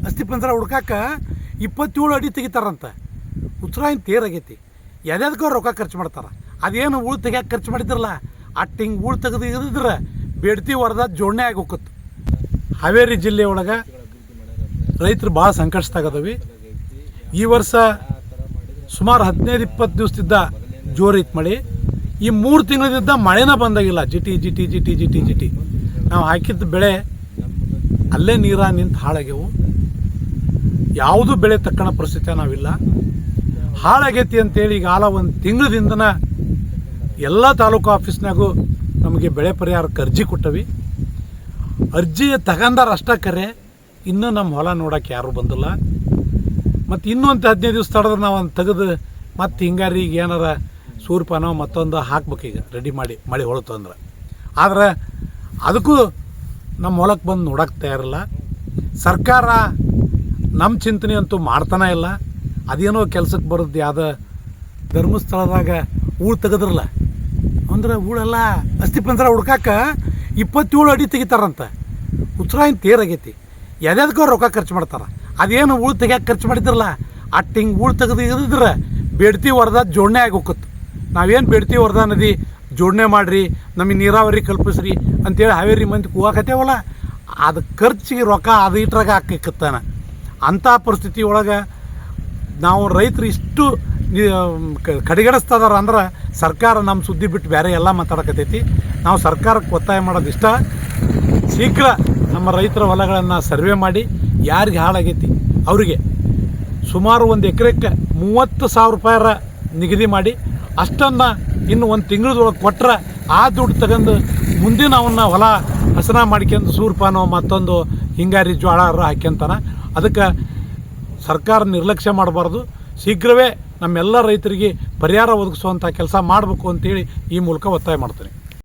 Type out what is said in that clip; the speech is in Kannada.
ಅಸ್ಥಿಪಂಜರ ಹುಡ್ಕಾಕ 27 ಅಡಿ ತೆಗಿತಾರಂತ. ಉತ್ಸರಾಯಿನ ತೇರಾಗೈತಿ. ಯಾವ್ಯಾದಕ್ಕೋ ರೊಕ್ಕ ಖರ್ಚು ಮಾಡ್ತಾರೆ. ಅದೇನು ಉಳು ತೆಗಿಯಾಕೆ ಖರ್ಚು ಮಾಡಿದ್ರಲ್ಲ ಅಟ್ಟು ಹಿಂಗೆ ಉಳು ತೆಗೆದು ಇರಿದ್ರೆ ಬೇಡ್ತಿ ವರದ ಜೋಡಣೆ ಆಗಿ ಹೋಗತ್ತು. ಹಾವೇರಿ ಜಿಲ್ಲೆ ಒಳಗೆ ರೈತರು ಭಾಳ ಸಂಕಷ್ಟದಾಗದವಿ. ಈ ವರ್ಷ ಸುಮಾರು 15-20 ದಿವಸದಿಂದ ಜೋರೈತೆ ಮಳೆ. ಈ 3 ತಿಂಗಳಿಂದ ಮಳೆನ ಬಂದಾಗಿಲ್ಲ. ಜಿಟಿ ನಾವು ಹಾಕಿದ್ದ ಬೆಳೆ ಅಲ್ಲೇ ನೀರ ನಿಂತು ಹಾಳಾಗ್ಯವು. ಯಾವುದೂ ಬೆಳೆ ತಕ್ಕಣ ಪರಿಸ್ಥಿತಿ ನಾವಿಲ್ಲ. ಹಾಳಾಗೈತಿ ಅಂತೇಳಿ ಈಗ ಒಂದು ತಿಂಗಳದಿಂದನ ಎಲ್ಲ ತಾಲೂಕು ಆಫೀಸ್ನಾಗೂ ನಮಗೆ ಬೆಳೆ ಪರಿಹಾರಕ್ಕೆ ಅರ್ಜಿ ಕೊಟ್ಟವಿ. ಅರ್ಜಿ ತಗೊಂಡಾರ ಅಷ್ಟ ಕರೆ, ಇನ್ನೂ ನಮ್ಮ ಹೊಲ ನೋಡೋಕೆ ಯಾರೂ ಬಂದಿಲ್ಲ. ಮತ್ತು ಇನ್ನೂ ಅಂತ 15 ದಿವಸ ತಡೆದ್ರೆ ನಾವು ಒಂದು ತೆಗೆದು ಮತ್ತು ಹಿಂಗಾರಿಗೆ ಏನಾರ ಸೂರ್ಯಪಾನೋ ಮತ್ತೊಂದು ಹಾಕ್ಬೇಕೀಗ ರೆಡಿ ಮಾಡಿ ಮಳೆ ಹೊಳತು ಅಂದ್ರೆ. ಆದ್ರೆ ಅದಕ್ಕೂ ನಮ್ಮ ಹೊಲಕ್ಕೆ ಬಂದು ನೋಡೋಕೆ ತಯಾರಿಲ್ಲ. ಸರ್ಕಾರ ನಮ್ಮ ಚಿಂತನೆ ಅಂತೂ ಮಾಡ್ತಾನೆ ಇಲ್ಲ. ಅದೇನೋ ಕೆಲಸಕ್ಕೆ ಬರೋದು ಯಾವುದೋ ಧರ್ಮಸ್ಥಳದಾಗ ಊಳು ತೆಗೆದ್ರಲ್ಲ ಅಂದ್ರೆ ಊಳೆಲ್ಲ ಅಸ್ಥಿಪಂಜರ ಹುಡ್ಕಾಕ 27 ಅಡಿ ತೆಗಿತಾರಂತ. ಉತ್ಸರಾಯಿನ ತೇರಾಗೈತಿ. ಯಾವ್ಯಾದಕ್ಕೋ ರೊಕ್ಕ ಖರ್ಚು ಮಾಡ್ತಾರೆ. ಅದೇನು ಉಳು ತೆಗಿಯಾಕೆ ಖರ್ಚು ಮಾಡಿದ್ರಲ್ಲ ಅಟ್ಟು ಹಿಂಗೆ ಉಳು ತೆಗೆದು ಇರಿದ್ರೆ ಬೇಡ್ತಿ ವರದ ಜೋಡಣೆ ಆಗಿ ಹೋಗತ್ತು. ನಾವೇನು ಬೇಡ್ತಿ ವರದ ನದಿ ಜೋಡಣೆ ಮಾಡಿರಿ, ನಮಗೆ ನೀರಾವರಿ ಕಲ್ಪಿಸ್ರಿ ಅಂತೇಳಿ ಹಾವೇರಿ ಮಂದಿ ಕೂಗಾಕತ್ತೇವಲ್ಲ, ಅದು ಖರ್ಚಿಗೆ ರೊಕ್ಕ ಅದು ಇಟ್ರಾಗ ಹಾಕತ್ತಾನ. ಅಂಥ ಪರಿಸ್ಥಿತಿ ಒಳಗೆ ನಾವು ರೈತರು ಇಷ್ಟು ಕಡೆಗಣಿಸ್ತದಾರ ಅಂದ್ರೆ ಸರ್ಕಾರ ನಮ್ಮ ಸುದ್ದಿ ಬಿಟ್ಟು ಬೇರೆ ಎಲ್ಲ ಮಾತಾಡಕತ್ತೈತಿ. ನಾವು ಸರ್ಕಾರಕ್ಕೆ ಒತ್ತಾಯ ಮಾಡೋದು ಇಷ್ಟ, ಶೀಘ್ರ ನಮ್ಮ ರೈತರ ಹೊಲಗಳನ್ನು ಸರ್ವೆ ಮಾಡಿ ಯಾರಿಗೆ ಹಾಳಾಗೈತಿ ಅವರಿಗೆ ಸುಮಾರು 1 ಎಕರೆಕ್ಕೆ 30,000 ರೂಪಾಯಿ ನಿಗದಿ ಮಾಡಿ ಅಷ್ಟನ್ನು ಇನ್ನು 1 ತಿಂಗಳದೊಳಗೆ ಕೊಟ್ಟರೆ ಆ ದುಡ್ಡು ತಗೊಂಡು ಮುಂದಿನ ಅವನ್ನ ಹೊಲ ಹಸನ ಮಾಡ್ಕೊಂಡು ಸೂರ್ಪಾನೋ ಮತ್ತೊಂದು ಹಿಂಗಾರಿ ಜೋಳ ಹಾಕ್ಯಂತಾನೆ. ಅದಕ್ಕೆ ಸರ್ಕಾರ ನಿರ್ಲಕ್ಷ್ಯ ಮಾಡಬಾರ್ದು. ಶೀಘ್ರವೇ ನಮ್ಮೆಲ್ಲ ರೈತರಿಗೆ ಪರಿಹಾರ ಒದಗಿಸುವಂಥ ಕೆಲಸ ಮಾಡಬೇಕು ಅಂತೇಳಿ ಈ ಮೂಲಕ ಒತ್ತಾಯ ಮಾಡ್ತೀನಿ.